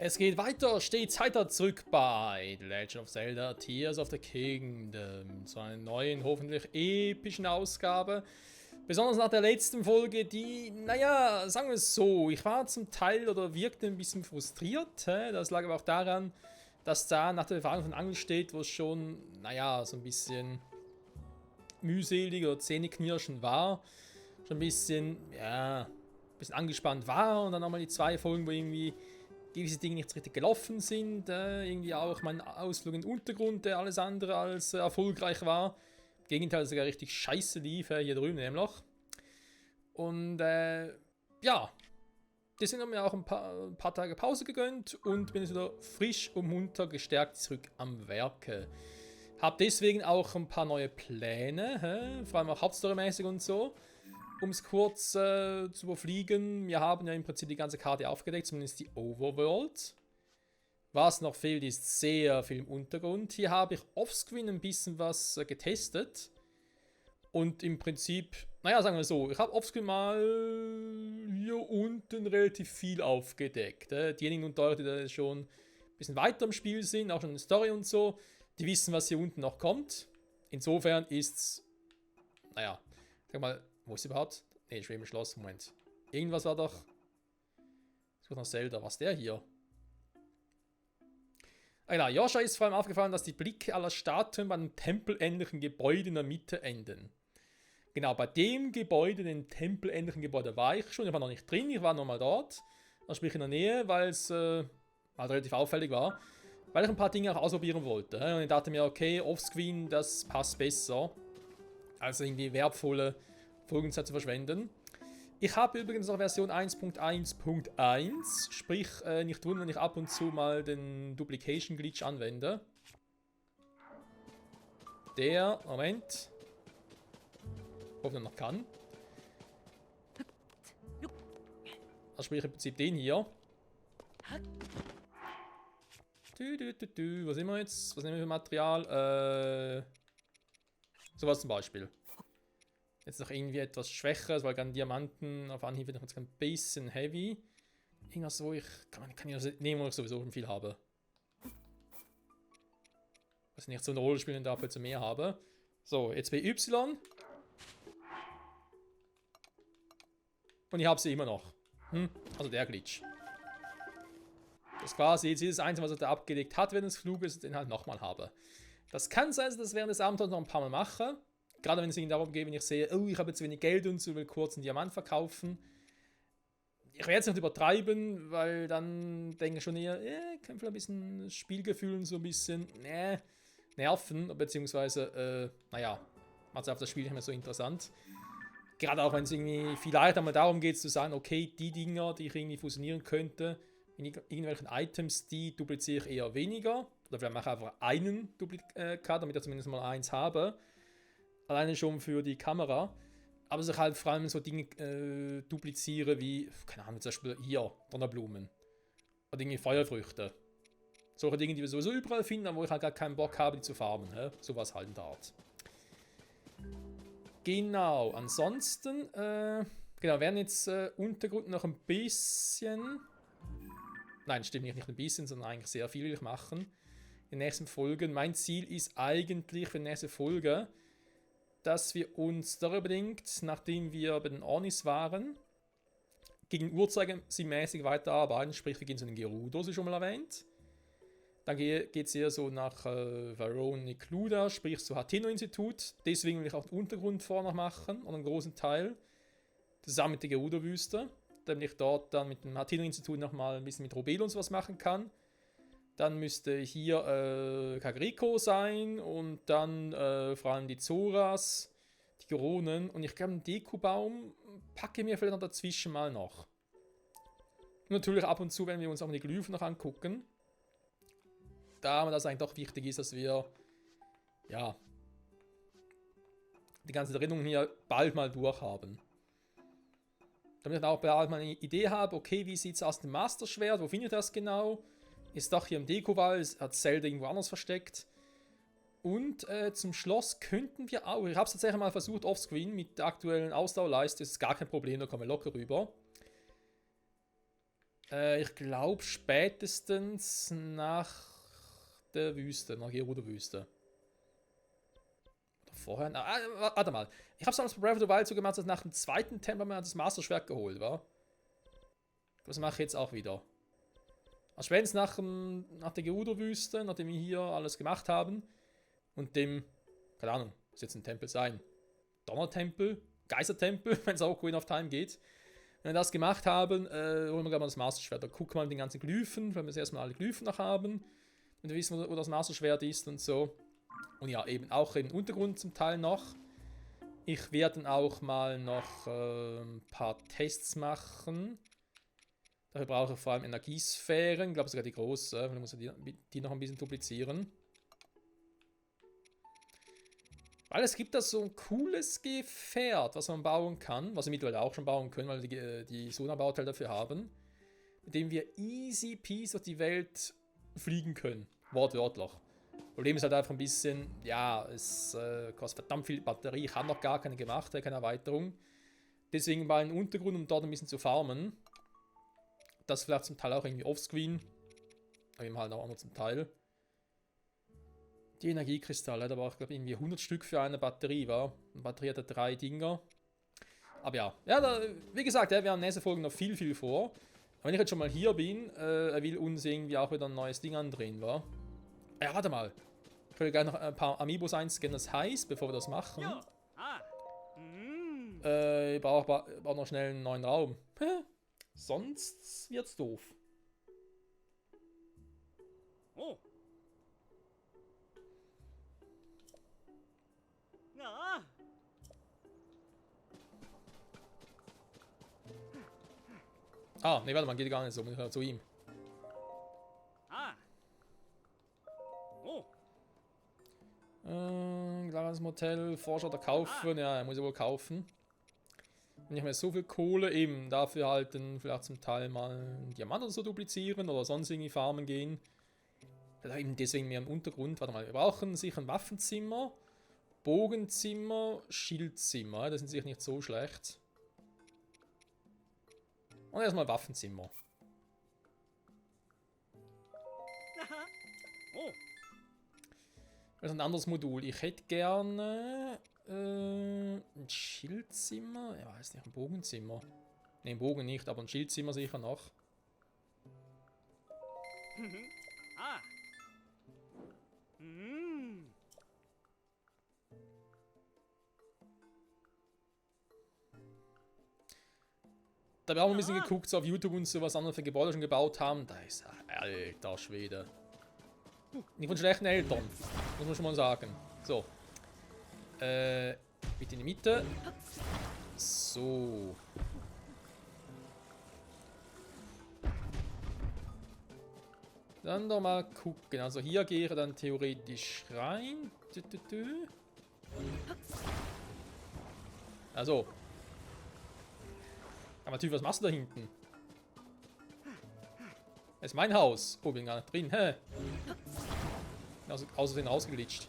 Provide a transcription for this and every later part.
Es geht weiter, stets heiter zurück bei The Legend of Zelda Tears of the Kingdom. Zu einer neuen, hoffentlich epischen Ausgabe. Besonders nach der letzten Folge, die, naja, sagen wir es so, ich war zum Teil oder wirkte ein bisschen frustriert. Das lag aber auch daran, dass da nach der Befragung von Angel steht, wo es schon, naja, so ein bisschen mühselig oder zähneknirschend war. Schon ein bisschen, ja, ein bisschen angespannt war und dann nochmal die zwei Folgen, wo irgendwie gewisse Dinge nicht so richtig gelaufen sind. Irgendwie auch mein Ausflug in den Untergrund, der alles andere als erfolgreich war. Im Gegenteil, sogar richtig scheiße lief, hier drüben im Loch. Und ja, deswegen haben wir auch ein paar Tage Pause gegönnt und bin jetzt wieder frisch und munter gestärkt zurück am Werke. Hab deswegen auch ein paar neue Pläne, vor allem auch hauptstorymäßig und so. Um es kurz zu überfliegen, wir haben ja im Prinzip die ganze Karte aufgedeckt, zumindest die Overworld. Was noch fehlt, ist sehr viel im Untergrund. Hier habe ich offscreen ein bisschen was getestet. Und im Prinzip, naja, sagen wir so, ich habe offscreen mal hier unten relativ viel aufgedeckt. Diejenigen unter euch, die da schon ein bisschen weiter im Spiel sind, auch schon in der Story und so, die wissen, was hier unten noch kommt. Insofern ist's, naja, sag mal, wo ist überhaupt? Ne, Schweben-Schloss, Moment. Irgendwas war doch. Ich suche noch Zelda. Was ist der hier? Ah, genau, Joscha ist vor allem aufgefallen, dass die Blicke aller Statuen bei einem tempelähnlichen Gebäude in der Mitte enden. Genau, bei dem Gebäude, dem tempelähnlichen Gebäude, war ich schon. Ich war noch nicht drin, ich war noch mal dort. Also sprich in der Nähe, weil es halt relativ auffällig war. Weil ich ein paar Dinge auch ausprobieren wollte. Und ich dachte mir, okay, offscreen, das passt besser. Also irgendwie wertvolle Folgenzeit zu verschwenden. Ich habe übrigens noch Version 1.1.1, sprich nicht wundern, wenn ich ab und zu mal den Duplication Glitch anwende. Der, Moment. Ob er noch kann. Also sprich im Prinzip den hier. Was sind wir jetzt? Was nehmen wir für Material? Sowas zum Beispiel. Jetzt noch irgendwie etwas Schwächeres, weil dann Diamanten auf Anhieb wird noch ein bisschen heavy. Irgendwas, wo ich kann ja nehmen, wo ich sowieso schon viel habe. Was ich nicht so eine Rolle spielen darf, weil ich mehr habe. So, jetzt bei Y. Und ich habe sie immer noch. Also der Glitch. Das quasi jetzt ist das Einzige, was er da abgelegt hat, wenn es Flug ist, den halt nochmal habe. Das kann sein, dass ich das während des Abenteuers noch ein paar Mal mache. Gerade wenn es ihnen darum geht, wenn ich sehe, oh, ich habe zu wenig Geld und so, will kurz einen Diamant verkaufen. Ich werde es nicht übertreiben, weil dann denke ich schon eher, kann vielleicht ein bisschen Spielgefühl und so ein bisschen nerven, beziehungsweise, naja, macht es auf das Spiel nicht mehr so interessant. Gerade auch wenn es irgendwie vielleicht einmal darum geht, zu sagen, okay, die Dinger, die ich irgendwie fusionieren könnte, in irgendwelchen Items, die dupliziere ich eher weniger. Oder vielleicht mache ich einfach einen Duplikat, damit ich zumindest mal eins habe. Alleine schon für die Kamera. Aber dass ich halt vor allem so Dinge dupliziere wie, keine Ahnung, zum Beispiel hier, Donnerblumen. Oder irgendwie Feuerfrüchte. Solche Dinge, die wir sowieso überall finden, aber wo ich halt gar keinen Bock habe, die zu farmen. Sowas halt in der Art. Genau, ansonsten, genau, werden jetzt Untergrund noch ein bisschen. Nein, stimmt nicht ein bisschen, sondern eigentlich sehr viel will ich machen. In den nächsten Folgen. Mein Ziel ist eigentlich für die nächste Folge, dass wir uns darüber bedingt, nachdem wir bei den Ornis waren, gegen Uhrzeigersinn-mäßig weiterarbeiten, sprich wir gehen zu den Gerudos, wie schon mal erwähnt. Dann geht es eher so nach Varonicluda, sprich so Hateno-Institut. Deswegen will ich auch den Untergrund vorher noch machen und einen großen Teil. Zusammen mit der Gerudo-Wüste. Damit ich dort dann mit dem Hateno-Institut nochmal ein bisschen mit Robel und sowas machen kann. Dann müsste hier Kagriko sein und dann vor allem die Zoras, die Goronen und ich glaube, einen Deku-Baum packe ich mir vielleicht noch dazwischen mal noch. Und natürlich ab und zu, wenn wir uns auch die Glyphen noch angucken, da das eigentlich doch wichtig ist, dass wir ja die ganze Erinnerung hier bald mal durchhaben. Damit ich auch bald mal eine Idee habe, okay, wie sieht es aus dem Master-Schwert, wo finde ich das genau? Ist doch hier im Deko-Wall, hat Zelda irgendwo anders versteckt. Und zum Schloss könnten wir auch, ich habe es tatsächlich mal versucht offscreen mit der aktuellen Ausdauerleiste, ist gar kein Problem, da kommen wir locker rüber. Ich glaube spätestens nach der Wüste, nach Gerudo-Wüste. Oder vorher? Warte mal. Ich habe es damals bei Breath of the Wild so gemacht, dass nach dem zweiten Tempel mir das Master-Schwert geholt war. Das mache ich jetzt auch wieder. Also spätestens nach der Gerudo-Wüste, nachdem wir hier alles gemacht haben. Und dem, keine Ahnung, muss jetzt ein Tempel sein. Donnertempel, Geistertempel, wenn es auch Queen of Time geht. Wenn wir das gemacht haben, holen wir gleich mal das Master-Schwert. Da gucken wir mal den ganzen Glyphen, weil wir erstmal alle Glyphen noch haben. Und wir wissen, wo das Master-Schwert ist und so. Und ja, eben auch im Untergrund zum Teil noch. Ich werde dann auch mal noch ein paar Tests machen. Dafür brauche ich vor allem Energiesphären. Ich glaube sogar die große, weil ich muss die noch ein bisschen duplizieren. Weil es gibt da so ein cooles Gefährt, was man bauen kann, was wir mittlerweile auch schon bauen können, weil wir die Sona-Bauteile dafür haben, mit dem wir easy peasy durch die Welt fliegen können. Wortwörtlich. Problem ist halt einfach ein bisschen, ja, es kostet verdammt viel Batterie. Ich habe noch gar keine gemacht, keine Erweiterung. Deswegen mal einen Untergrund, um dort ein bisschen zu farmen. Das vielleicht zum Teil auch irgendwie offscreen. Aber eben halt auch nur zum Teil. Die Energiekristalle, da brauche ich glaube irgendwie 100 Stück für eine Batterie, war. Eine Batterie hat ja 3 Dinger. Aber ja, wie gesagt, wir haben in der nächsten Folge noch viel vor. Aber wenn ich jetzt schon mal hier bin, er will uns irgendwie auch wieder ein neues Ding andrehen, war. Ja, warte mal. Ich will gleich noch ein paar Amiibos einscannen, das heißt, bevor wir das machen. Ich brauche noch schnell einen neuen Raum. Sonst wird's doof. Oh. Ja. Nee, warte mal, geht gar nicht so. Muss ich zu ihm. Oh. Klares Motel, Forscher oder kaufen. Ja, er muss ja wohl kaufen. Nicht mehr so viel Kohle, eben dafür halt dann vielleicht zum Teil mal einen Diamant oder so duplizieren oder sonst irgendwie farmen gehen. Eben deswegen mehr im Untergrund. Warte mal, wir brauchen sicher ein Waffenzimmer, Bogenzimmer, Schildzimmer. Das sind sicher nicht so schlecht. Und erstmal Waffenzimmer. Oh. Das ist ein anderes Modul. Ich hätte gerne ein Schildzimmer. Ich weiß nicht, ein Bogenzimmer. Ne, ein Bogen nicht, aber ein Schildzimmer sicher noch. Da haben wir ein bisschen geguckt, so auf YouTube und so, was andere für Gebäude schon gebaut haben. Da ist er, alter Schwede. Nicht von schlechten Eltern, muss man schon mal sagen. So. Bitte in die Mitte. So. Dann doch mal gucken. Also hier gehe ich dann theoretisch rein. Also. Aber natürlich, was machst du da hinten? Das ist mein Haus. Oh, bin gar nicht drin. Hä? Außerdem rausgelitscht.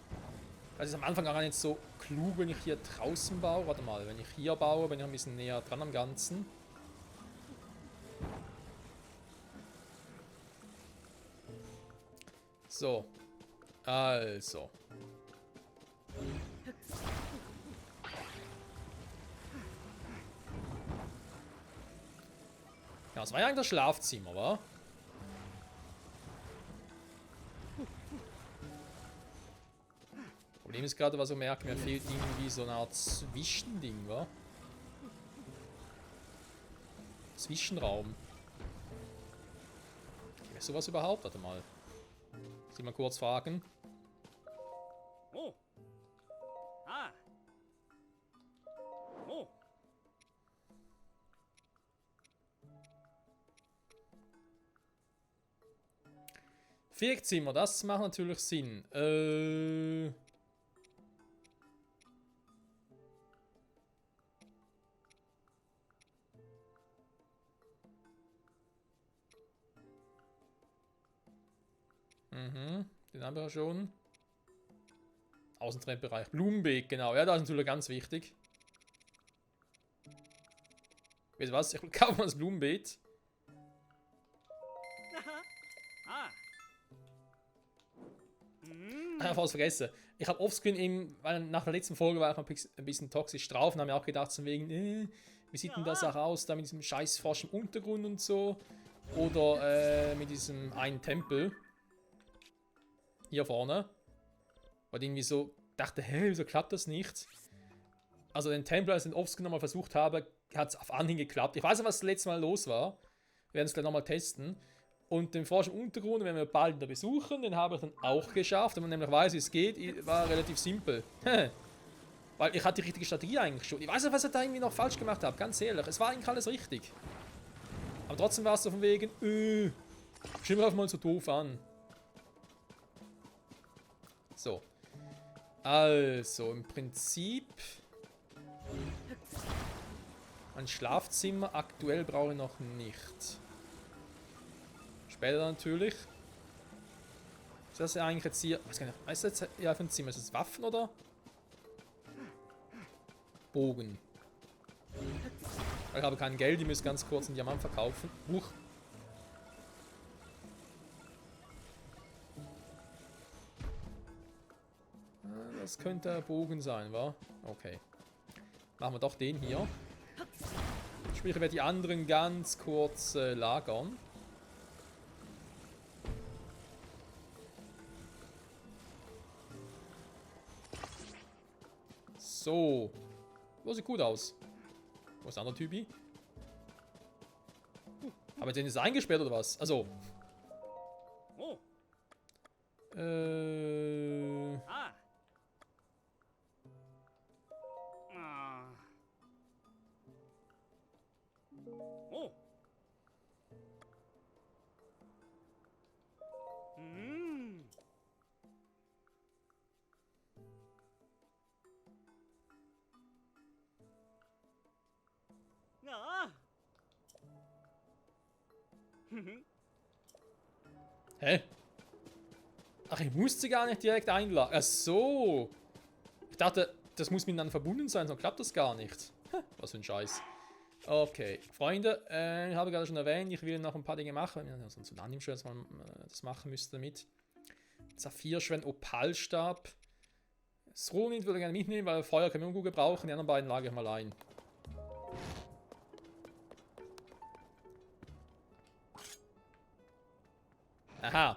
Das ist am Anfang gar nicht so klug, wenn ich hier draußen baue. Warte mal, wenn ich hier baue, bin ich ein bisschen näher dran am Ganzen. So. Also. Ja, das war ja eigentlich das Schlafzimmer, wa? Problem ist gerade, was ich merke, mir fehlt irgendwie so eine Art Zwischending, wa? Zwischenraum. Gibt es sowas überhaupt? Warte mal. Muss ich mal kurz fragen. Oh. Oh. Viereckzimmer, das macht natürlich Sinn. Den haben wir ja schon. Außentreppenbereich. Blumenbeet, genau. Ja, das ist natürlich ganz wichtig. Weißt du was? Ich kaufe mal das Blumenbeet. Ah. Hm. Ich habe fast vergessen. Ich habe offscreen eben, weil nach der letzten Folge war ich ein bisschen toxisch drauf und habe mir auch gedacht, von wegen, wie sieht denn das auch aus, da mit diesem scheiß forschen Untergrund und so. Oder mit diesem einen Tempel. Hier vorne. Und irgendwie so dachte, hä, wieso klappt das nicht? Also den Tempel, als ich den Offscreen nochmal versucht habe, hat es auf Anhieb geklappt. Ich weiß nicht, was das letzte Mal los war. Wir werden es gleich nochmal testen. Und den forschen Untergrund werden wir bald wieder besuchen. Den habe ich dann auch geschafft. Wenn man nämlich weiß, wie es geht, war relativ simpel. Weil ich hatte die richtige Strategie eigentlich schon. Ich weiß nicht, was ich da irgendwie noch falsch gemacht habe. Ganz ehrlich. Es war eigentlich alles richtig. Aber trotzdem war es so von wegen, schau mir einfach mal so doof an. So. Also, im Prinzip... Ein Schlafzimmer aktuell brauche ich noch nicht. Später natürlich. Ist das ja eigentlich jetzt hier... Was ist das jetzt hier für ein Zimmer? Ist das Waffen oder? Bogen. Ich habe kein Geld, ich muss ganz kurz einen Diamant verkaufen. Huch. Das könnte ein Bogen sein, wa? Okay. Machen wir doch den hier. Sprich, ich werde die anderen ganz kurz lagern. So. Das sieht gut aus. Wo ist der andere Typi? Aber den ist eingesperrt oder was? Also. Oh. Ah. Ah. Oh. Hm. Ja. Hä? Ach, ich musste gar nicht direkt einladen. Ach so. Ich dachte, das muss miteinander verbunden sein, sonst klappt das gar nicht. Was für ein Scheiß. Okay, Freunde, ich habe gerade schon erwähnt, ich will noch ein paar Dinge machen. Ja, sonst so ein Anime-Schwert, dass man das machen müsste damit. Saphirschwert, Opalstab. Das Rohnit würde ich gerne mitnehmen, weil Feuer können wir gut gebrauchen. Die anderen beiden lage ich mal ein. Aha.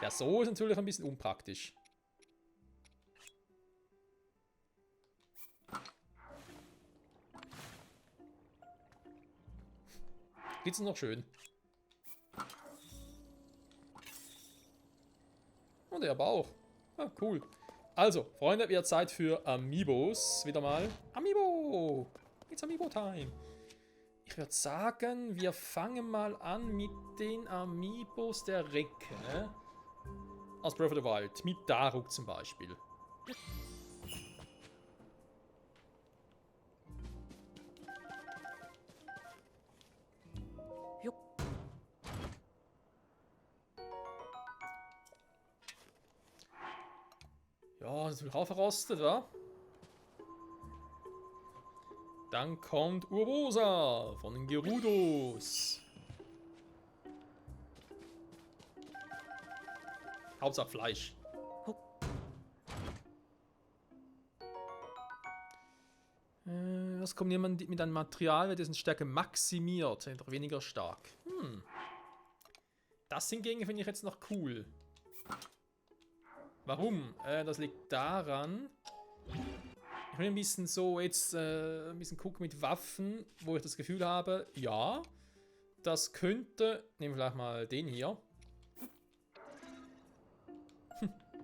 Ja, so ist natürlich ein bisschen unpraktisch. Geht's noch schön? Und der Bauch. Ah, cool. Also, Freunde, wieder Zeit für Amiibos. Wieder mal. Amiibo! It's Amiibo-Time. Ich würde sagen, wir fangen mal an mit den Amiibos der Recke. Aus Breath of the Wild. Mit Daruk zum Beispiel. Ja, das wird auch verrostet, wa? Dann kommt Urbosa von den Gerudos. Hauptsache Fleisch. Was kommt jemand mit einem Material, dessen Stärke maximiert, doch weniger stark? Das hingegen finde ich jetzt noch cool. Warum? Das liegt daran. Ich will ein bisschen so jetzt ein bisschen gucken mit Waffen, wo ich das Gefühl habe, ja, das könnte. Nehmen wir vielleicht mal den hier.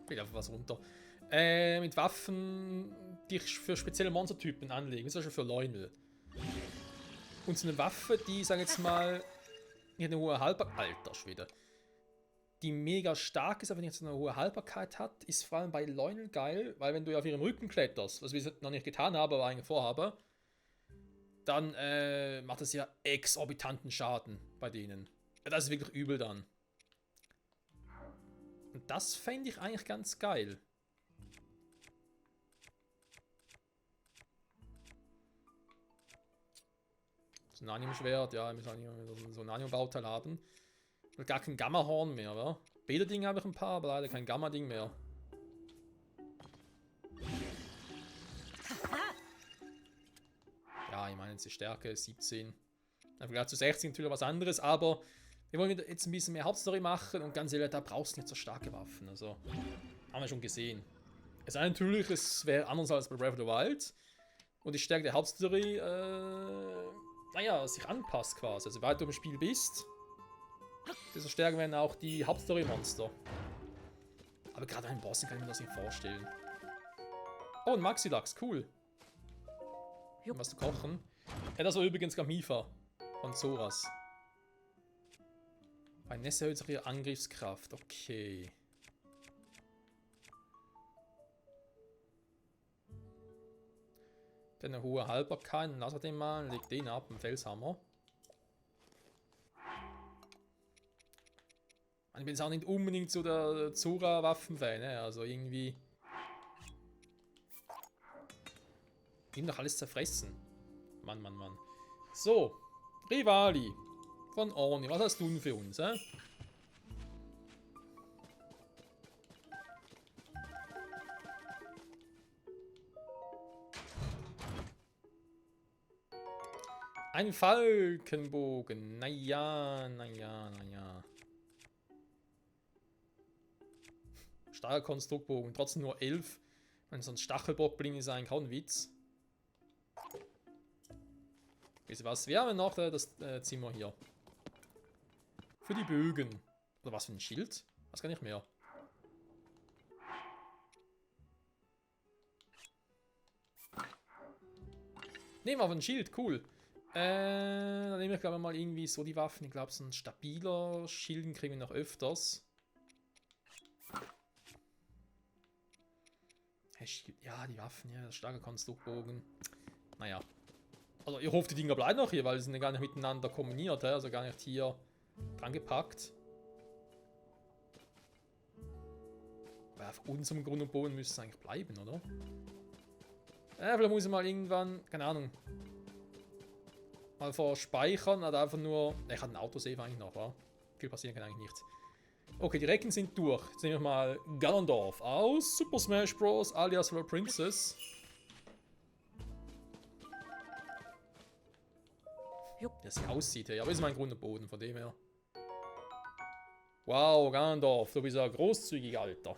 Geht einfach was runter. Mit Waffen, die ich für spezielle Monstertypen anlege, zum Beispiel für Lionel. Und so eine Waffe, die, sag jetzt mal, eine hohe Haltbarkeit. Alter Schwede. Die mega stark ist, aber nicht so eine hohe Haltbarkeit hat, ist vor allem bei Lionel geil, weil wenn du auf ihrem Rücken kletterst, was wir noch nicht getan haben, aber eigentlich vorhabe, dann macht es ja exorbitanten Schaden bei denen. Das ist wirklich übel dann. Und das fände ich eigentlich ganz geil. So ein Anime-Schwert, ja, wir müssen so ein Anime-Bauteil haben. Gar kein Gamma-Horn mehr, oder? Beta-Ding habe ich ein paar, aber leider kein Gamma-Ding mehr. Ja, ich meine, jetzt die Stärke ist 17. Im Vergleich zu 16 natürlich was anderes, aber wir wollen jetzt ein bisschen mehr Hauptstory machen und ganz ehrlich, da brauchst du nicht so starke Waffen. Also, haben wir schon gesehen. Es sei natürlich, es wäre anders als bei Breath of the Wild, wo die Stärke der Hauptstory, naja, sich anpasst quasi. Also, weiter du im Spiel bist, desto stärker werden auch die Hauptstory-Monster. Aber gerade einen Bossen kann ich mir das nicht vorstellen. Oh, ein Maxilax, cool. Was zu kochen. Ja, das war übrigens Gamifa von Zoras. Bei Nesse erhöht sich ihre Angriffskraft. Okay. Dann eine hohe Haltbarkeit. Lass wir den mal. Leg den ab, einen Felshammer. Ich bin jetzt auch nicht unbedingt so der Zora-Waffen-Fan, ne? Also irgendwie. Ihm doch alles zerfressen. Mann, Mann, Mann. So. Rivali. Von Orni. Was hast du denn für uns, hä? Ein Falkenbogen. Naja, naja, naja. Starker Konstruktbogen. Trotzdem nur 11. Wenn so ein Stachelbockbling sein kann, kein Witz. Wisst ihr was? Wir haben noch das Zimmer hier. Für die Bögen. Oder was für ein Schild? Was kann ich mehr? Nehmen wir auf ein Schild, cool. Dann nehme ich glaube ich mal irgendwie so die Waffen. Ich glaube so ein stabiler Schilden kriegen wir noch öfters. Ja, die Waffen, ja, das starke Konstruktbogen. Naja. Also ich hoffe, die Dinger bleiben noch hier, weil sie sind ja gar nicht miteinander kombiniert, also gar nicht hier dran gepackt. Aber auf unserem Grund und Boden müsste es eigentlich bleiben, oder? Vielleicht muss ich mal irgendwann, keine Ahnung, mal verspeichern, oder einfach nur. Ich hatte ein Autosave eigentlich noch, wa? Viel passieren kann eigentlich nichts. Okay, die Recken sind durch. Jetzt nehme ich mal Ganondorf aus Super Smash Bros. Alias The Princess. Wie sie aussieht, hey. Aber ist mein Grund und Boden, von dem her. Wow, Ganondorf, du bist ja großzügig, Alter.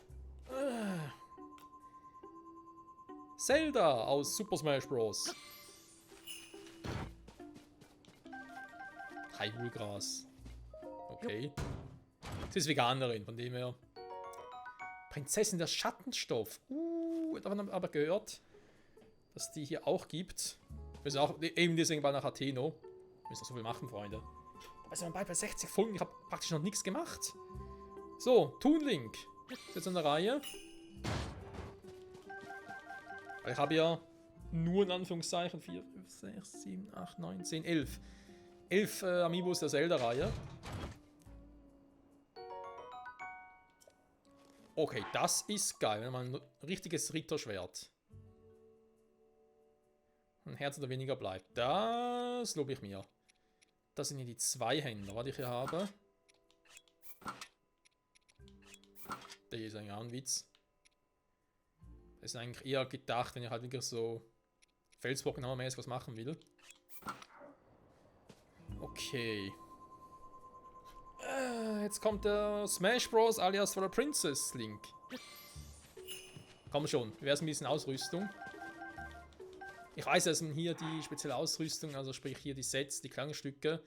Zelda aus Super Smash Bros. Heilgras. Okay. Sie ist Veganerin, von dem her. Prinzessin der Schattenstoff. Davon haben wir aber gehört, dass die hier auch gibt. Wir müssen auch eben deswegen bald nach Atheno. Wir müssen noch so viel machen, Freunde. Aber sind wir bald bei 60 Folgen. Ich habe praktisch noch nichts gemacht. So, Toon Link. Ist jetzt an der Reihe. Weil ich habe ja nur in Anführungszeichen 4, 5, 6, 7, 8, 9, 10, 11. 11 Amiibos der Zelda-Reihe. Okay, das ist geil, wenn man ein richtiges Ritterschwert. Ein Herz oder weniger bleibt. Das lobe ich mir. Das sind hier die zwei Händler, was ich hier habe. Der hier ist eigentlich auch ein Witz. Das ist eigentlich eher gedacht, wenn ich halt wirklich so Felsbrocken-mäßig was machen will. Okay. Jetzt kommt der Smash Bros. Alias The Princess Link. Komm schon, wir werden ein bisschen Ausrüstung. Ich weiß, dass man hier die spezielle Ausrüstung, also sprich hier die Sets, die Klangstücke,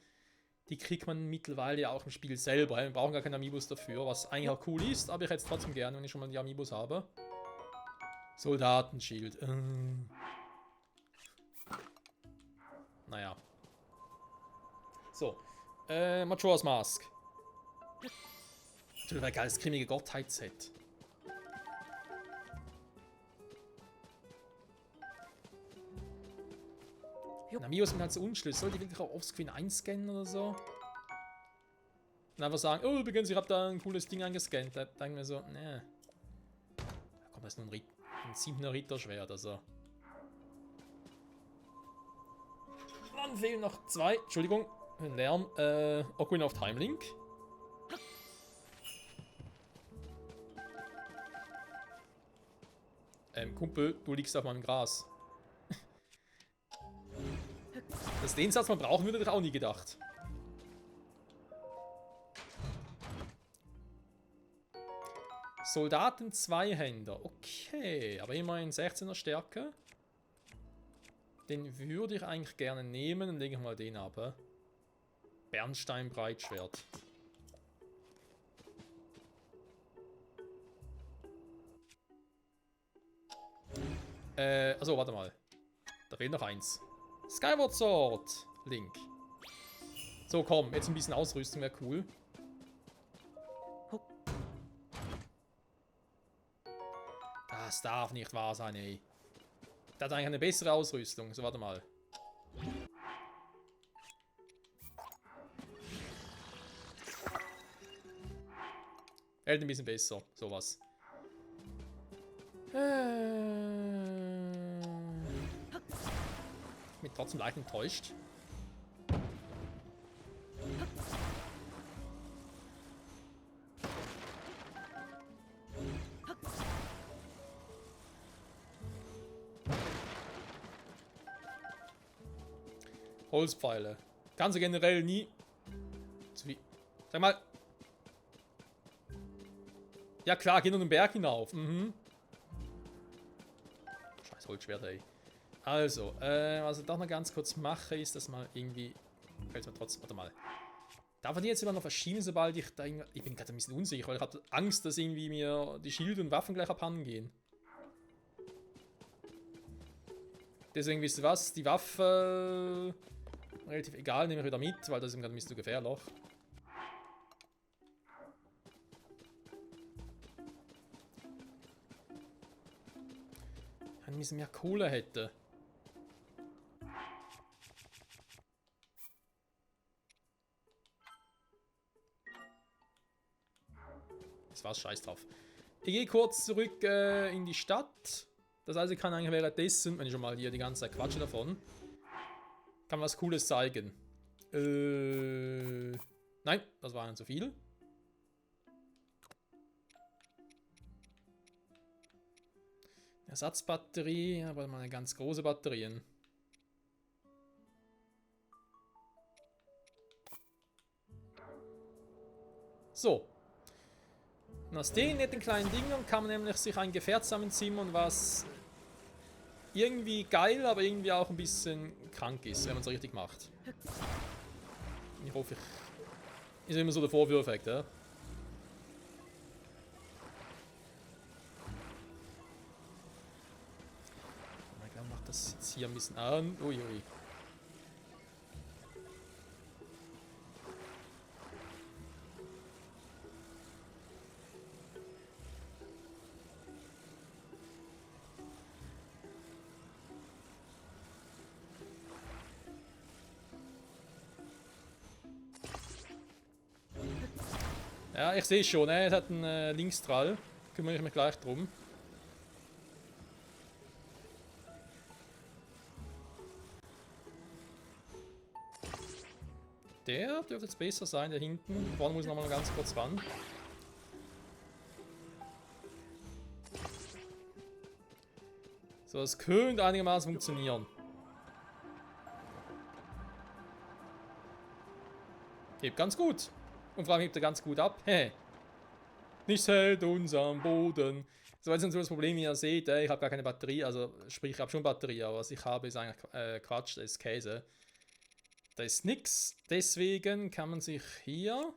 die kriegt man mittlerweile auch im Spiel selber. Wir brauchen gar keine Amiibos dafür, was eigentlich auch cool ist, aber ich hätte es trotzdem gerne, wenn ich schon mal die Amiibos habe. Soldatenschild. Naja. So. Majora's Mask. Natürlich ein geiles grimmige Gottheit-Set. Amiibos sind halt so unschlüssig. Soll die wirklich auch offscreen einscannen oder so? Und einfach sagen, oh übrigens, ich habe da ein cooles Ding eingescannt. Da denken wir so, ne. Da kommt jetzt nur ein 7er Ritterschwert, also. Dann fehlen noch zwei. Entschuldigung, Lärm. Ocarina of Time Link. Kumpel, du liegst auf meinem Gras. Dass den Satz man brauchen würde, hätte ich auch nie gedacht. Soldaten Zweihänder. Okay, aber immerhin 16er Stärke. Den würde ich eigentlich gerne nehmen. Dann lege ich mal den ab. Bernstein Breitschwert. Also warte mal. Da fehlt noch eins. Skyward Sword. Link. So, komm. Jetzt ein bisschen Ausrüstung wäre cool. Das darf nicht wahr sein, ey. Der hat eigentlich eine bessere Ausrüstung. So, warte mal. Er hält ein bisschen besser. Sowas. Ich bin trotzdem leicht enttäuscht. Holzpfeile. Kannst du generell nie... Sag mal. Ja klar, geh nur den Berg hinauf. Mhm. Scheiß Holzschwert, ey. Also, was ich doch noch ganz kurz mache, ist das mal irgendwie... Fällt mir trotzdem... Warte mal. Darf man die jetzt immer noch verschieben, sobald ich da irgendwie... Ich bin gerade ein bisschen unsicher, weil ich habe Angst, dass irgendwie mir die Schilde und Waffen gleich abhanden gehen. Deswegen, wisst ihr was? Die Waffe... relativ egal, nehme ich wieder mit, weil das ist gerade ein bisschen zu gefährlich. Wenn ich mehr Kohle hätte. Das war's, scheiß drauf. Ich gehe kurz zurück in die Stadt. Das heißt, ich kann eigentlich währenddessen, wenn ich schon mal hier die ganze Zeit quatsche davon, kann was Cooles zeigen. Nein, das war zu viel. Ersatzbatterie, aber mal eine ganz große Batterien. So. Und aus den netten kleinen Dingern kann man nämlich sich ein Gefährt zusammenzimmern, was irgendwie geil, aber irgendwie auch ein bisschen krank ist, wenn man es richtig macht. Ich hoffe, ist immer so der Vorführeffekt, ja? Ich glaube, macht das jetzt hier ein bisschen an. Uiui. Ja, ich sehe schon, es hat einen Linkstrahl. Kümmere ich mich gleich drum. Der dürfte jetzt besser sein, der hinten. Vorne muss ich nochmal ganz kurz ran. So, das könnte einigermaßen funktionieren. Geht ganz gut. Und vor allem hebt er ganz gut ab. Hey. Nichts hält uns am Boden. So, jetzt ist so das Problem, wie ihr seht, ich habe gar keine Batterie. Also, sprich, ich habe schon Batterie, aber was ich habe, ist eigentlich Quatsch, das ist Käse. Da ist nix. Deswegen kann man sich hier ein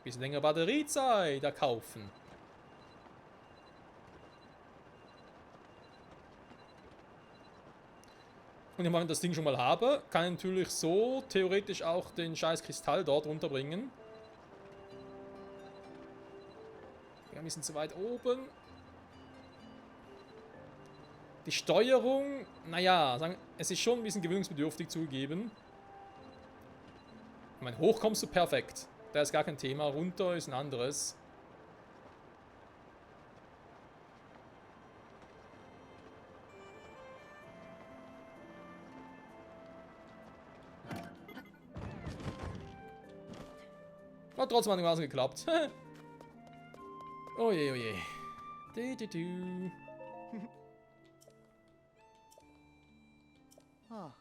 bisschen länger Batteriezeit kaufen. Und wenn ich das Ding schon mal habe, kann ich natürlich so theoretisch auch den scheiß Kristall dort runterbringen. Wir ein bisschen zu weit oben. Die Steuerung, naja, es ist schon ein bisschen gewöhnungsbedürftig zugegeben. Ich meine, hoch kommst du perfekt. Da ist gar kein Thema. Runter ist ein anderes. Hat trotzdem einigermaßen geklappt. Oje, oje. Du, du, du. Ah.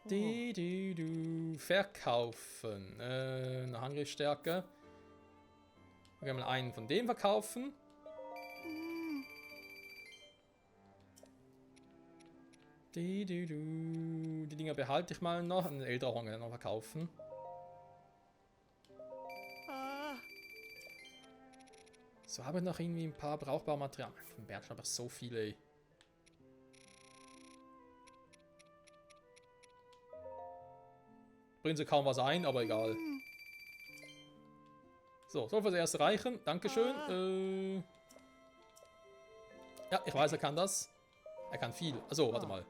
Du, du, du. Verkaufen. Nach Angriffsstärke. Wir können mal einen von dem verkaufen. Du, du, du. Die Dinger behalte ich mal noch. Einen Eldrahorn noch verkaufen. Ah. So, habe ich noch irgendwie ein paar brauchbare Materialien. Von Bären schon aber so viele. Ey. Bringen sie kaum was ein, aber egal. So, soll fürs Erste reichen. Dankeschön. Ja, ich weiß, er kann das. Er kann viel. Also, warte mal.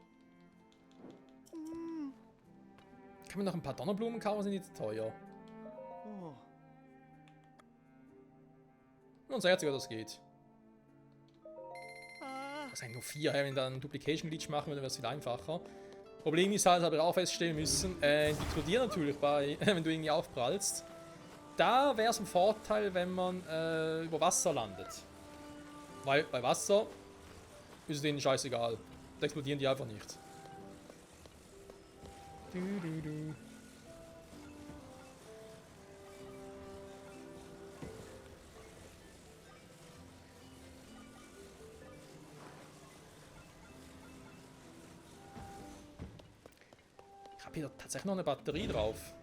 Kann man noch ein paar Donnerblumen kaufen? Sind die zu teuer? Oh. Und so herziger das geht. Ah. Das sind nur 4. Wenn wir dann einen Duplication Glitch machen, dann wäre es viel einfacher. Problem ist halt, habe ich auch feststellen müssen, die explodieren natürlich bei, wenn du irgendwie aufprallst. Da wäre es ein Vorteil, wenn man über Wasser landet. Weil bei Wasser ist es denen scheißegal. Da explodieren die einfach nicht. Du, du, du. Ich habe hier tatsächlich noch eine Batterie drauf.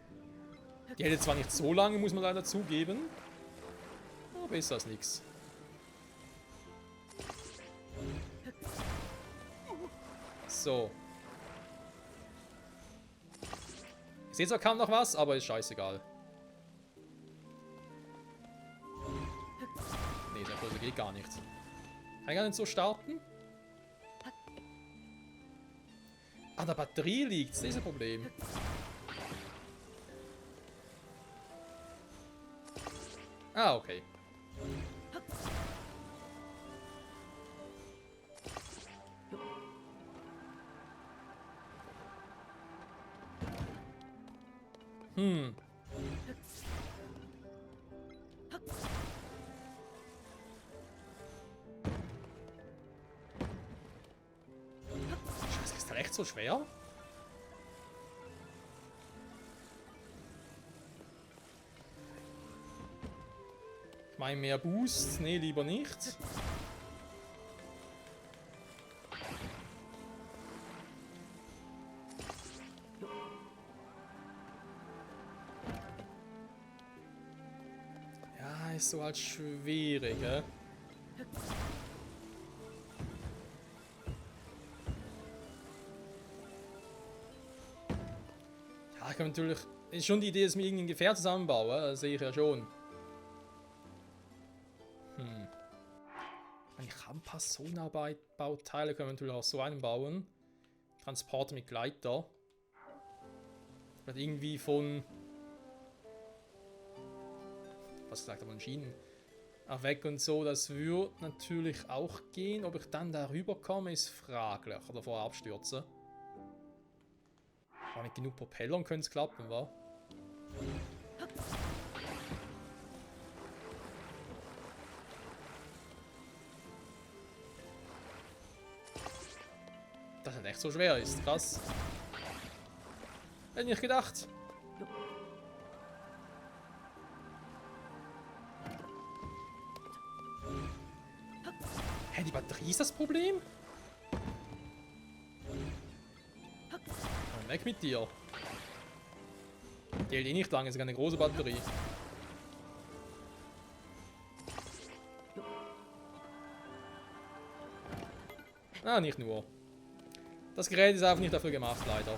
Die hält zwar nicht so lange, muss man leider zugeben. Aber besser als nichts. So. Ich sehe zwar kaum noch was, aber ist scheißegal. Nee, der Pose geht gar nicht. Kann ich gar nicht so starten? An der Batterie liegt es, dieses Problem. Ah, okay. Scheiße, ist das echt so schwer? Ich meine, mehr Boost? Nee, lieber nicht. Ja, ist so halt schwierig, hä? Ja, ich kann natürlich... Ist schon die Idee, dass wir irgendein Gefährt zusammenbauen, das sehe ich ja schon. Ich habe ein paar Sonarbauteile, können wir natürlich auch so einen bauen. Transporter mit Gleiter. Wird irgendwie von... Was gesagt, aber Schienen auch weg und so. Das würde natürlich auch gehen. Ob ich dann darüber komme, ist fraglich. Oder vorher abstürzen. Aber mit genug Propellern könnte es klappen, wa? Dass es echt so schwer ist, krass. Hätte ich nicht gedacht. Hä, die Batterie ist das Problem? Komm, weg mit dir. Die hält eh nicht lange, ist eine große Batterie. Ah, nicht nur. Das Gerät ist einfach nicht dafür gemacht, leider.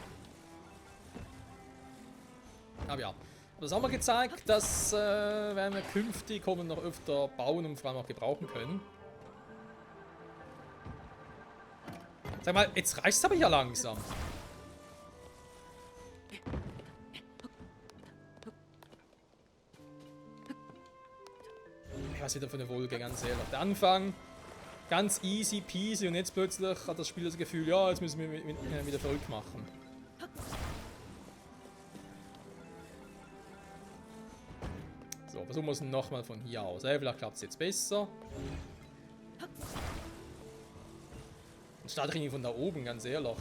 Aber ja. Das haben wir gezeigt, dass werden wir künftig noch öfter bauen und vor allem auch gebrauchen können. Sag mal, jetzt reicht es aber ja langsam. Was wieder für eine Wolke, ganz ehrlich. Der Anfang, ganz easy peasy und jetzt plötzlich hat das Spiel das Gefühl, ja, jetzt müssen wir wieder verrückt machen. So, versuchen wir es nochmal von hier aus. Vielleicht klappt es jetzt besser. Dann starte ich irgendwie von da oben, ganz ehrlich.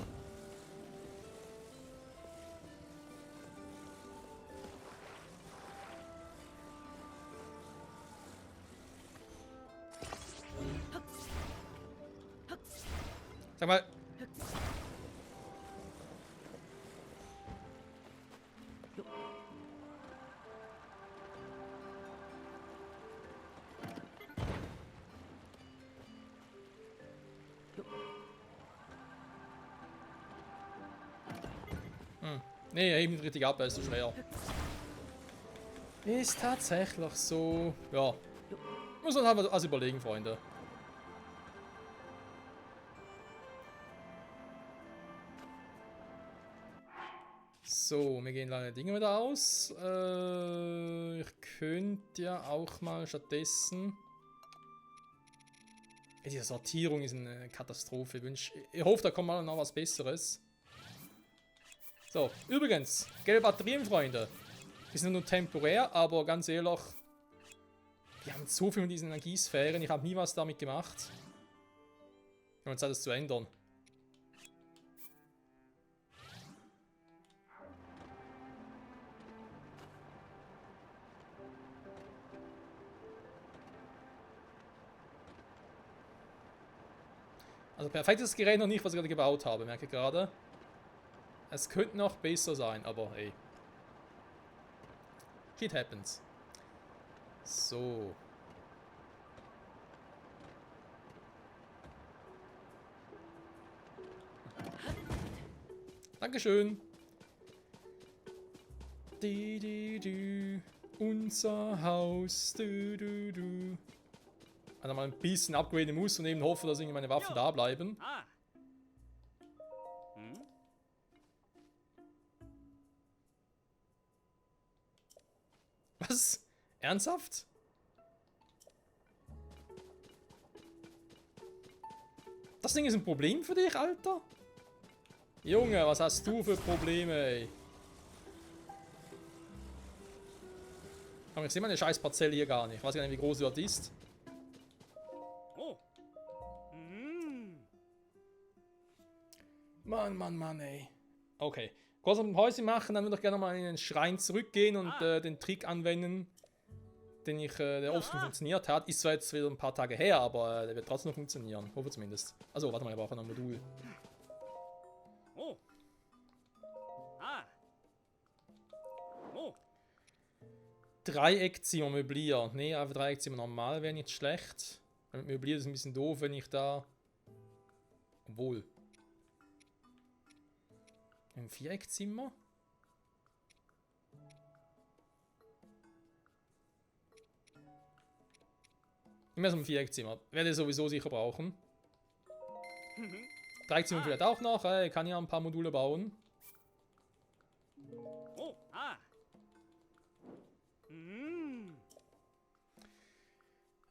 Sag mal. Nee, er hebt richtig ab, er ist so schwer. Ist tatsächlich so. Ja. Muss man halt was überlegen, Freunde. So, mir gehen leider Dinge wieder aus. Ich könnte ja auch mal stattdessen. Diese Sortierung ist eine Katastrophe. Ich hoffe, da kommt mal noch was Besseres. So, übrigens, gelbe Batterien, Freunde. Die sind nur temporär, aber ganz ehrlich, wir haben so viel von diesen Energiesphären. Ich habe nie was damit gemacht. Wir haben Zeit, das zu ändern. Also perfekt ist das Gerät noch nicht, was ich gerade gebaut habe, merke ich gerade. Es könnte noch besser sein, aber hey. Shit happens. So. Dankeschön. Unser Haus. Also mal ein bisschen upgraden muss und eben hoffe, dass irgendwie meine Waffen da bleiben. Ah. Hm? Was? Ernsthaft? Das Ding ist ein Problem für dich, Alter? Junge, was hast du für Probleme, ey? Aber ich sehe meine scheiß Parzelle hier gar nicht. Ich weiß gar nicht, wie groß sie dort ist. Oh. Hm. Mann, ey. Okay. Kurz ein Häuschen machen, dann würde ich gerne mal in den Schrein zurückgehen und den Trick anwenden, der oft funktioniert hat. Ist zwar jetzt wieder ein paar Tage her, aber der wird trotzdem noch funktionieren. Hoffe zumindest. Also, warte mal, ich brauche noch ein Modul. Oh. Ah. Oh. Dreieckzimmer Möblier. Ne, einfach Dreieckzimmer normal wäre nicht schlecht. Mit Möblier ist es ein bisschen doof, wenn ich da... Obwohl. Ein Viereckzimmer? Immer so ein Viereckzimmer. Werde ich sowieso sicher brauchen. Dreieckzimmer vielleicht auch noch. Ich kann ja ein paar Module bauen. Oh. Ah. Hm.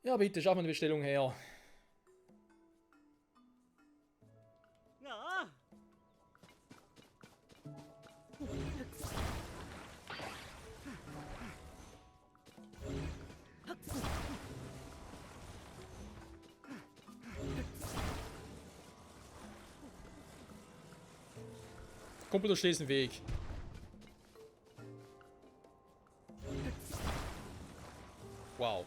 Ja, bitte, schaff mal eine Bestellung her. Ja. Computer stehst den Weg. Wow.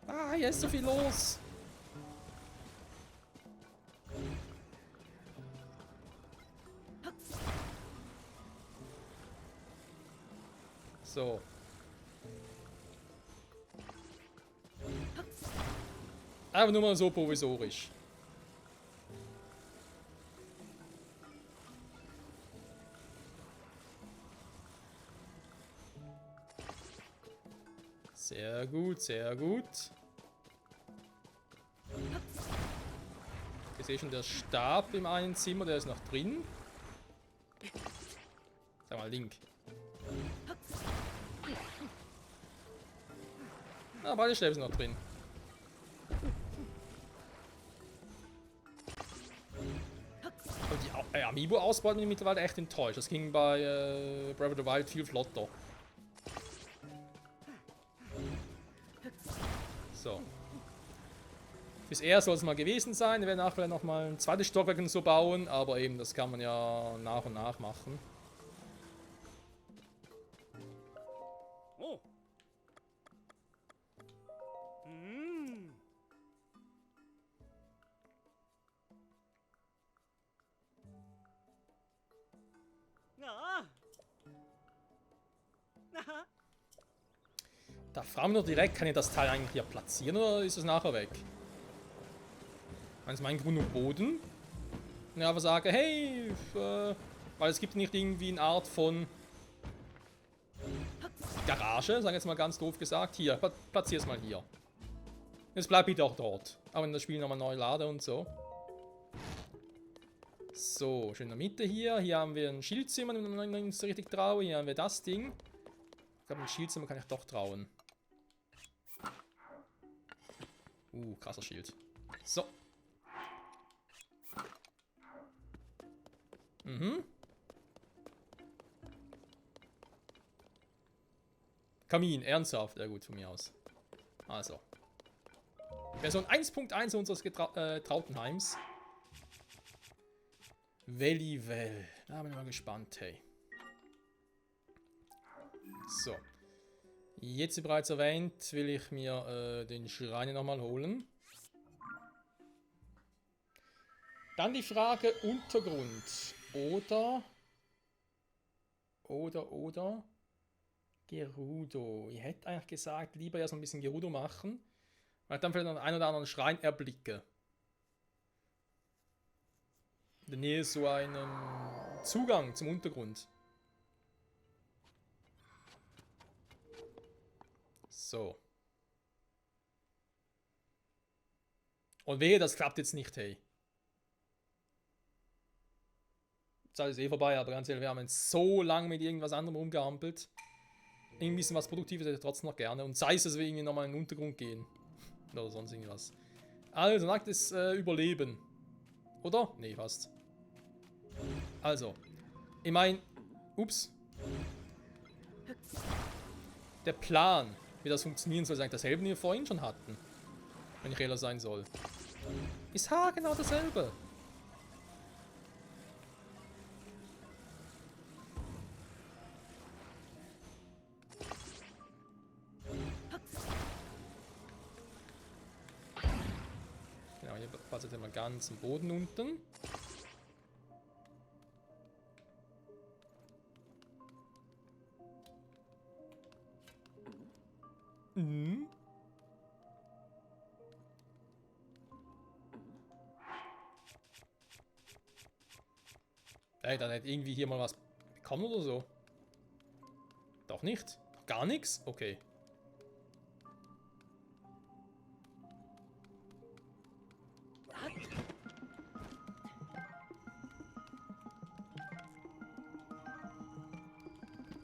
Ah, hier ist so viel los. So. Aber nur mal so provisorisch. Sehr gut, sehr gut. Ich sehe schon, der Stab im einen Zimmer, der ist noch drin. Sag mal, Link. Ah, beide Stäbe sind noch drin. Bei Amiibo-Ausbau bin ich mittlerweile echt enttäuscht. Das ging bei Breath of the Wild viel flotter. So. Bisher soll es mal gewesen sein. Wir werden nachher vielleicht nochmal ein zweites Stockwerk und so bauen. Aber eben, das kann man ja nach und nach machen. Oh. Hm. Na. Na. Da fragen wir nur direkt, kann ich das Teil eigentlich hier platzieren oder ist es nachher weg? Das ist mein Grund und Boden. Und ich einfach sage, hey, weil es gibt nicht irgendwie eine Art von Garage, sag jetzt mal ganz doof gesagt. Hier, platzier es mal hier. Jetzt bleibt bitte auch dort. Aber in das Spiel nochmal neu lade und so. So, schön in der Mitte hier. Hier haben wir ein Schildzimmer, wenn ich uns richtig traue. Hier haben wir das Ding. Ich glaube, ein Schildzimmer kann ich doch trauen. Krasser Schild. So. Kamin, ernsthaft. Ja gut, von mir aus. Also. Version 1.1 unseres Trautenheims. Wellivel. Da bin ich mal gespannt, hey. So. Jetzt wie bereits erwähnt, will ich mir den Schrein nochmal holen. Dann die Frage Untergrund. Oder Gerudo. Ich hätte eigentlich gesagt, lieber ja so ein bisschen Gerudo machen, weil ich dann vielleicht noch einen oder anderen Schrein erblicke. In der Nähe so einem Zugang zum Untergrund. So. Und wehe, das klappt jetzt nicht, hey. Zeit ist eh vorbei, aber ganz ehrlich, wir haben jetzt so lange mit irgendwas anderem rumgehampelt. Irgendwie ein bisschen was Produktives hätte ich trotzdem noch gerne. Und sei es, dass wir irgendwie nochmal in den Untergrund gehen. Oder sonst irgendwas. Also, nacktes Überleben. Oder? Nee, fast. Also. Ich meine, ups. Der Plan, wie das funktionieren soll, ist eigentlich dasselbe, den wir vorhin schon hatten. Wenn ich ehrlich sein soll. Ist genau dasselbe. Genau, hier passt jetzt mal ganz im Boden unten. Ey, dann hätte irgendwie hier mal was bekommen oder so. Doch nicht? Gar nichts? Okay.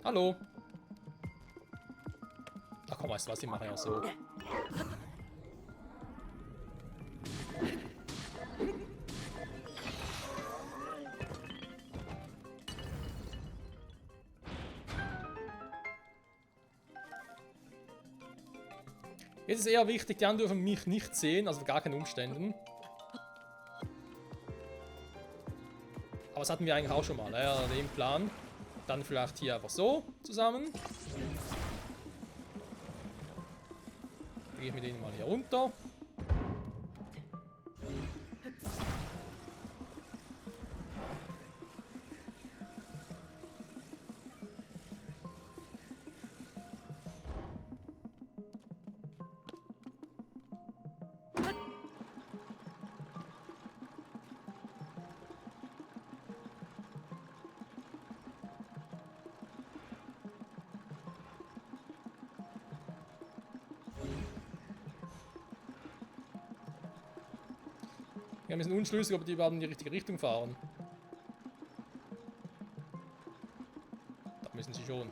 Hallo. Ach komm, weißt du was, ich mache ja auch so. Jetzt ist eher wichtig, die anderen dürfen mich nicht sehen, also gar keinen Umständen. Aber das hatten wir eigentlich auch schon mal, ja, den Plan. Dann vielleicht hier einfach so zusammen. Gehe ich mit denen mal hier runter. Wir haben ein bisschen unschlüssig, ob die überhaupt in die richtige Richtung fahren. Da müssen sie schon.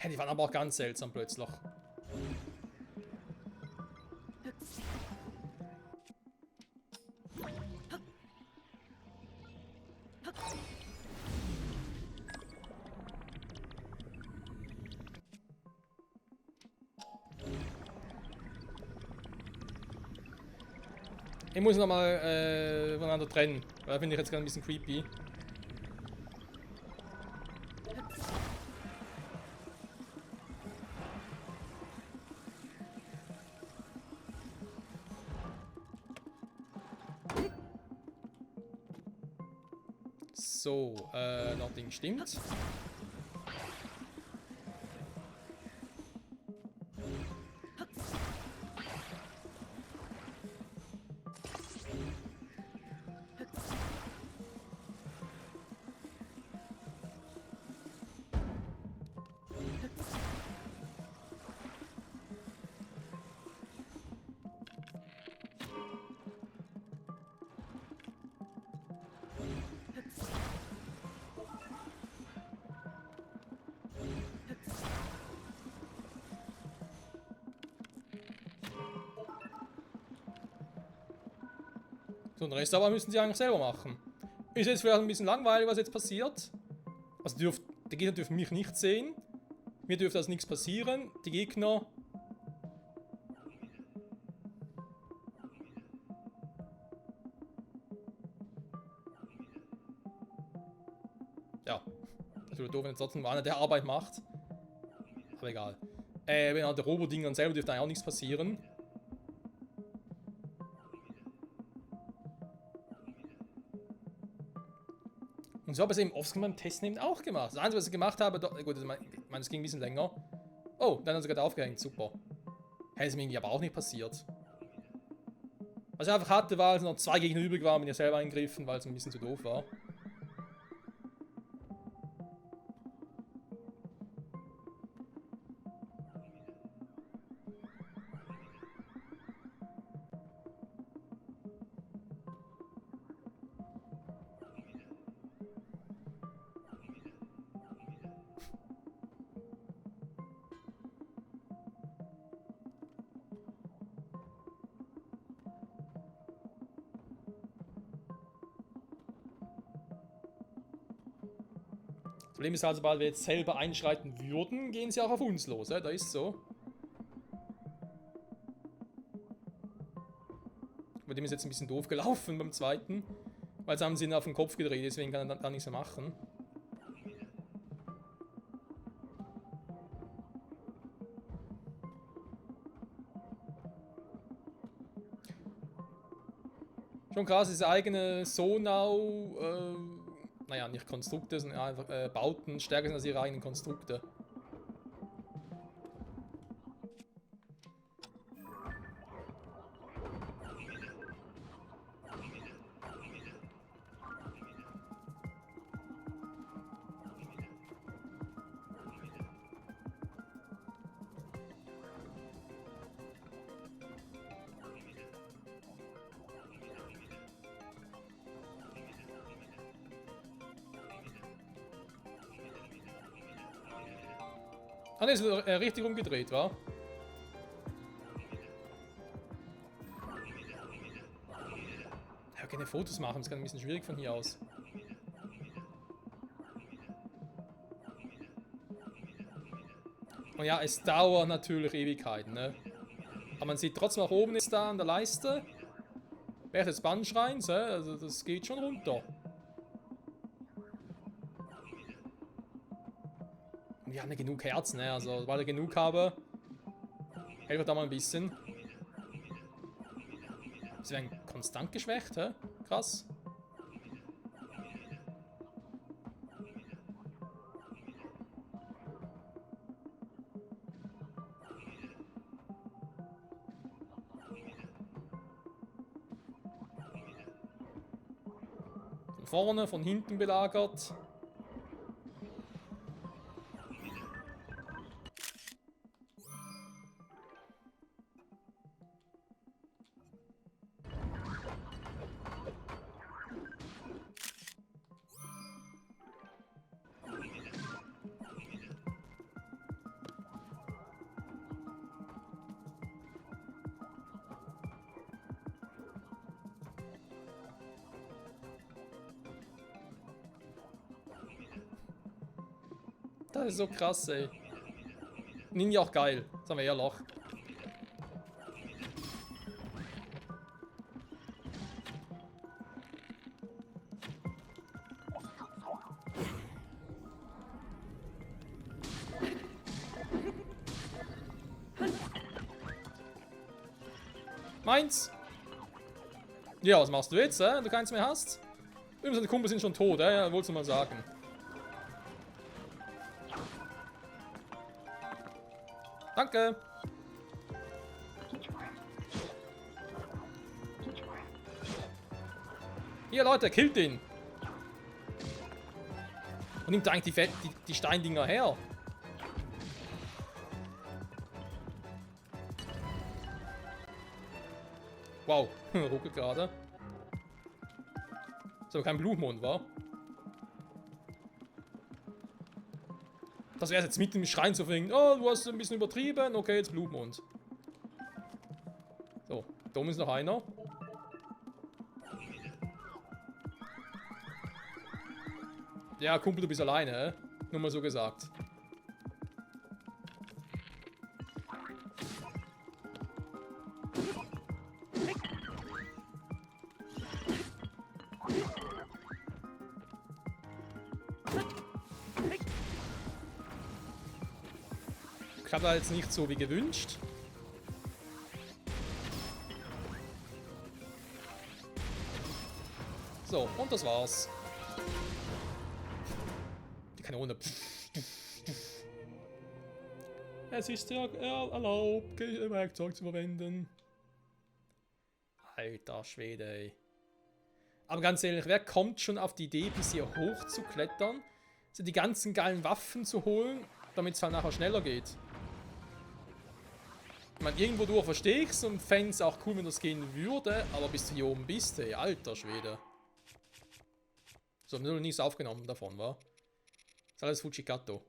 Hä, die waren aber auch ganz seltsam plötzlich. Ich muss nochmal voneinander trennen, weil finde ich jetzt gerade ein bisschen creepy. So, Nording stimmt. So, den Rest aber müssen sie eigentlich selber machen. Ist jetzt vielleicht ein bisschen langweilig, was jetzt passiert. Also die Gegner dürfen mich nicht sehen. Mir dürfte also nichts passieren. Die Gegner... Ja. Natürlich doof, wenn jetzt trotzdem einer der Arbeit macht. Aber egal. Wenn halt der Roboding dann selber dürfte eigentlich auch nichts passieren. Und so habe ich es eben offscreen beim Testen eben auch gemacht. Das Einzige, was ich gemacht habe, gut, ich meine, es ging ein bisschen länger. Oh, dann hat er gerade aufgehängt, super. Hätte es mir irgendwie aber auch nicht passiert. Was ich einfach hatte, war, als noch 2 Gegner übrig waren, bin ich selber eingegriffen, weil es ein bisschen zu doof war. Das Problem ist halt, sobald wir jetzt selber einschreiten würden, gehen sie auch auf uns los, da ist so. Bei dem ist jetzt ein bisschen doof gelaufen beim zweiten, weil sie haben ihn auf den Kopf gedreht, deswegen kann er da nichts mehr machen. Schon krass, diese eigene Sonau, naja, nicht Konstrukte, sondern einfach Bauten stärker sind als ihre eigenen Konstrukte. Ah, ne, ist richtig umgedreht, wa? Ja, keine Fotos machen, das ist ein bisschen schwierig von hier aus. Und ja, es dauert natürlich Ewigkeiten, ne? Aber man sieht trotzdem, auch oben ist da an der Leiste während des Bannschreins, also das geht schon runter. Wir haben ja genug Herzen, ne? Also, sobald ich genug habe, helfe da mal ein bisschen. Sie werden konstant geschwächt, hä? Krass. Von vorne, von hinten belagert. Das ist so krass, ey. Ninja auch geil. Sagen wir ehrlich. Meins. Ja, was machst du jetzt, du keins mehr hast? Übrigens, die Kumpel sind schon tot, ja, wolltest du mal sagen. Danke. Hier, Leute, killt den. Und nimmt eigentlich die Steindinger her. Wow, ruckelt gerade. Ist aber kein Blutmond, wa? Das wäre jetzt mitten im Schrein zu finden. Oh, du hast ein bisschen übertrieben. Okay, jetzt Blutmond. So, da oben ist noch einer. Ja, Kumpel, du bist alleine, hä? Nur mal so gesagt. Klappt da jetzt nicht so wie gewünscht. So, und das war's. Die Kanone. Es ist ja erlaubt, Werkzeug zu verwenden. Alter Schwede, ey. Aber ganz ehrlich, wer kommt schon auf die Idee, bis hier hoch zu klettern, so die ganzen geilen Waffen zu holen, damit es halt nachher schneller geht? Ich meine, irgendwo durch verstehe ich's und fände es auch cool, wenn das gehen würde, aber bis du hier oben bist, ey, alter Schwede. So, haben wir noch nichts aufgenommen davon, wa? Das ist alles Fujikato.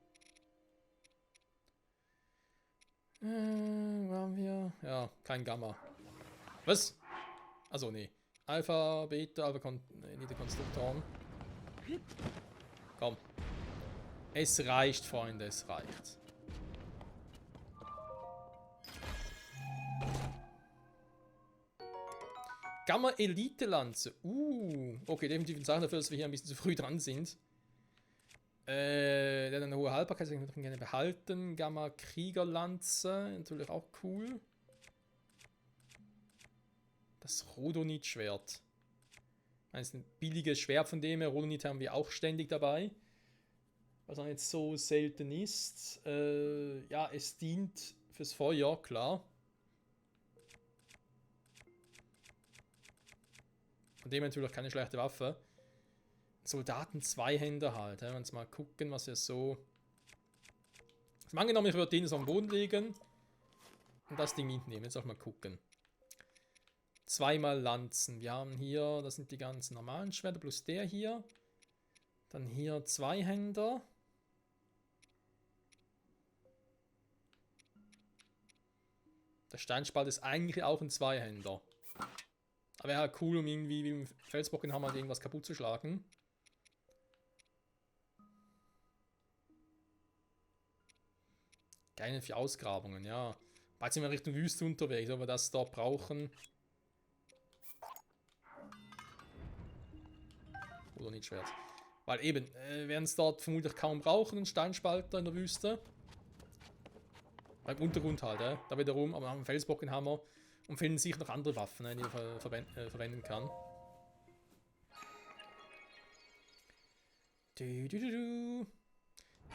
Wo haben wir? Ja, kein Gamma. Was? Also nee. Alpha, Beta, nee, die Konstruktoren. Komm. Es reicht, Freunde, es reicht. Gamma Elite Lanze. Okay, definitiv ein Zeichen dafür, dass wir hier ein bisschen zu früh dran sind. Der hat eine hohe Haltbarkeit, das kann ich gerne behalten. Gamma Kriegerlanze, natürlich auch cool. Das Rhodonit-Schwert. Das ist ein billiges Schwert von dem her. Rhodonit haben wir auch ständig dabei. Was auch jetzt so selten ist. Ja, es dient fürs Feuer, klar. Von dem her natürlich keine schlechte Waffe. Soldaten-Zweihänder halt. Wenn wir uns mal gucken, was er so... Also angenommen, ich würde den so am Boden legen. Und das Ding mitnehmen. Jetzt auch mal gucken. Zweimal Lanzen. Wir haben hier, das sind die ganzen normalen Schwerter, plus der hier. Dann hier Zweihänder. Der Steinspalt ist eigentlich auch ein Zweihänder. Aber wäre halt cool, um irgendwie wie im Felsbockenhammer irgendwas kaputt zu schlagen. Geil für Ausgrabungen, ja. Bald sind wir Richtung Wüste unterwegs, ob wir das dort brauchen. Oder nicht Schwert. Weil eben, werden es dort vermutlich kaum brauchen, einen Steinspalter in der Wüste. Beim Untergrund halt, da wiederum, aber haben einen Felsbockenhammer und finden sich noch andere Waffen, die man verwenden kann.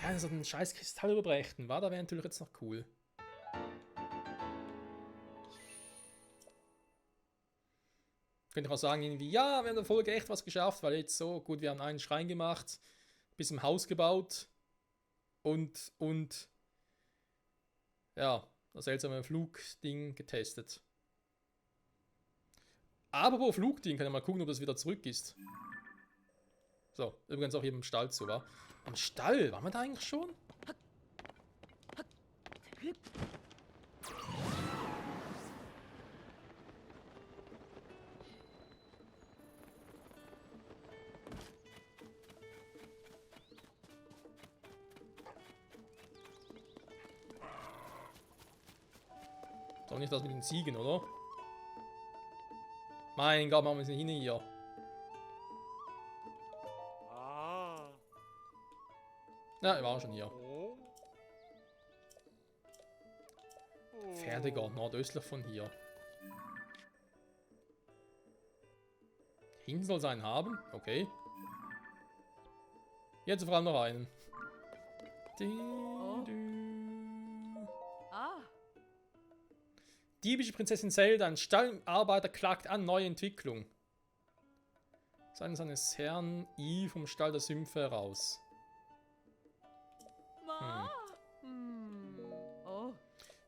Ja, so einen scheiß Kristall überbrechen, war da wäre natürlich jetzt noch cool. Könnte ich auch sagen, irgendwie, ja, wir haben in der Folge echt was geschafft, weil jetzt so, gut, wir haben einen Schrein gemacht, bis im Haus gebaut und ja, das seltsame Flugding getestet. Aber wo Flugding, kann ich mal gucken, ob das wieder zurück ist. So, übrigens auch hier im Stall zu, war. Am Stall, waren wir da eigentlich schon? Doch nicht das mit den Ziegen, oder? Mein Gott, machen wir es nicht hin hier. Ah. Ja, er war schon hier. Oh. Pferdegarten, nordöstlich von hier. Hinten soll es einen haben, okay. Jetzt vor allem noch einen. Diebische Prinzessin Zelda, ein Stallarbeiter klagt an, neue Entwicklung. Seines Herrn I vom Stall der Sümpfe heraus. Oh.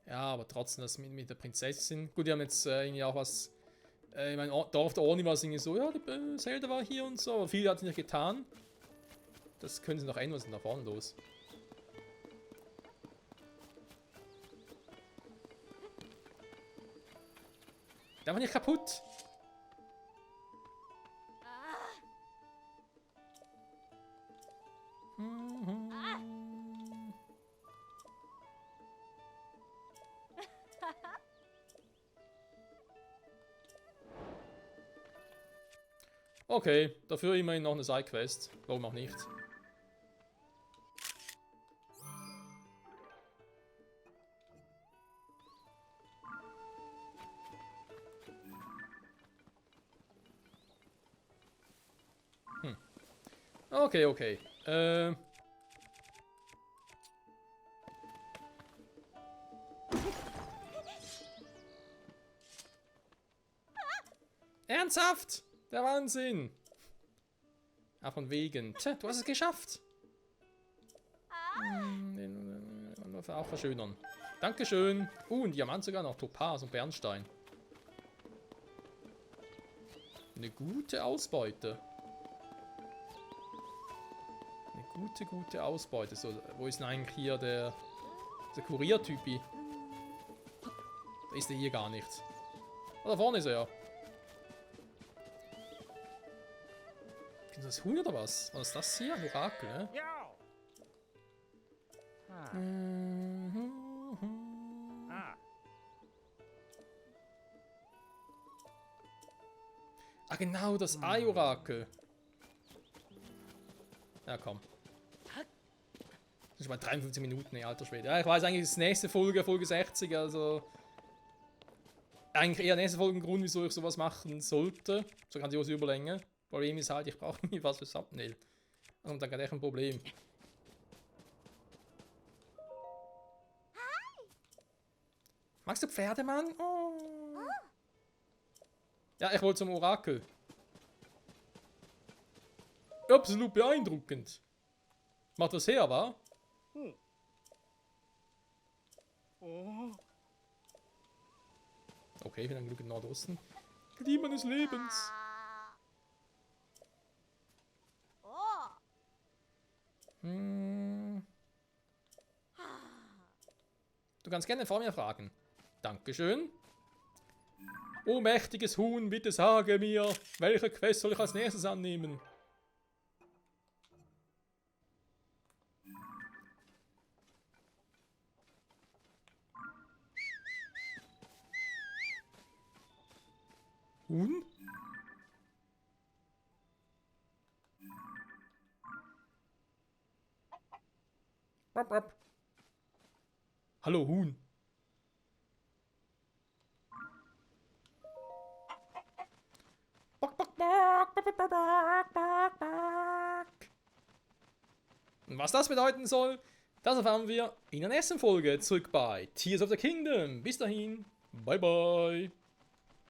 Ja, aber trotzdem das mit der Prinzessin. Gut, die haben jetzt irgendwie auch was. Ich meine, Dorf der Oni war es irgendwie so, ja, die Zelda war hier und so, aber viel hat sie nicht getan. Das können sie noch ändern, was ist denn da vorne los? Der war nicht kaputt. Okay, dafür immerhin noch eine Sidequest. Warum auch nicht? Okay, okay. Ernsthaft? Der Wahnsinn. Ah, von wegen. Tja, du hast es geschafft. Auch verschönern. Dankeschön. Ein Diamant sogar noch. Topaz und Bernstein. Eine gute Ausbeute. Eine gute Ausbeute. So, wo ist denn eigentlich hier der Kuriertypi? Da ist er hier gar nicht. Oh, da vorne ist er ja. Ist das Huhn oder was? Was ist das hier? Ein Orakel, ne? Ja. Ah. Ah. Ah, genau, das Ei-Orakel. Ja, komm. Das ist mal 53 Minuten, ey, alter Schwede. Ja, ich weiß eigentlich, das nächste Folge, Folge 60, also... Eigentlich eher nächste Folge ein Grund, wieso ich sowas machen sollte. So kann ich was überlängen. Problem ist halt, ich brauche irgendwie was für Thumbnail. Und dann gerade echt ein Problem. Magst du Pferde, Mann? Oh. Ja, ich wollte zum Orakel. Absolut beeindruckend. Macht das her, wa? Oh. Okay, wir haben Glück in Nordosten. Die meines Lebens. Du kannst gerne vor mir fragen. Dankeschön. O mächtiges Huhn, bitte sage mir, welche Quest soll ich als nächstes annehmen? Huhn? Rap, rap. Hallo Huhn. Bock, bock, bock, bock, bock, bock, bock, bock. Und was das bedeuten soll, das erfahren wir in der nächsten Folge zurück bei Tears of the Kingdom. Bis dahin, bye bye.